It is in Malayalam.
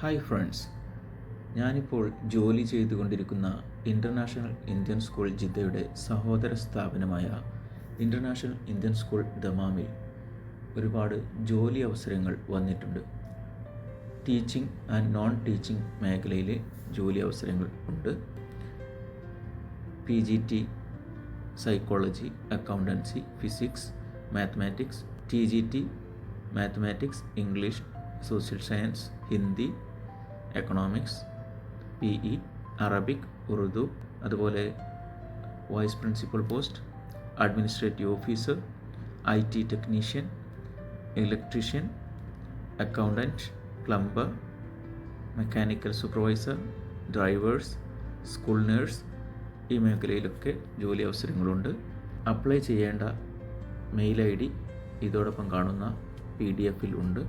ഹായ് ഫ്രണ്ട്സ്, ഞാനിപ്പോൾ ജോലി ചെയ്തുകൊണ്ടിരിക്കുന്ന ഇൻ്റർനാഷണൽ ഇന്ത്യൻ സ്കൂൾ ജിദ്ദയുടെ സഹോദര സ്ഥാപനമായ ഇൻ്റർനാഷണൽ ഇന്ത്യൻ സ്കൂൾ ദമാമിൽ ഒരുപാട് ജോലി അവസരങ്ങൾ വന്നിട്ടുണ്ട്. ടീച്ചിങ് ആൻഡ് നോൺ ടീച്ചിങ് മേഖലയിലെ ജോലി അവസരങ്ങൾ ഉണ്ട്. PGT psychology, accountancy, physics, mathematics, TGT mathematics, English, social science, Hindi, economics, PE, Arabic, Urdu, അതുപോലെ vice principal post, administrative officer, IT technician, electrician, accountant, plumber, mechanical supervisor, drivers, school nurse, ഈ മേഖലയിലൊക്കെ ജോലി അവസരങ്ങളുണ്ട്. അപ്ലൈ ചെയ്യേണ്ട മെയിൽ ID ഇതോടൊപ്പം കാണുന്ന PDF ഉണ്ട്.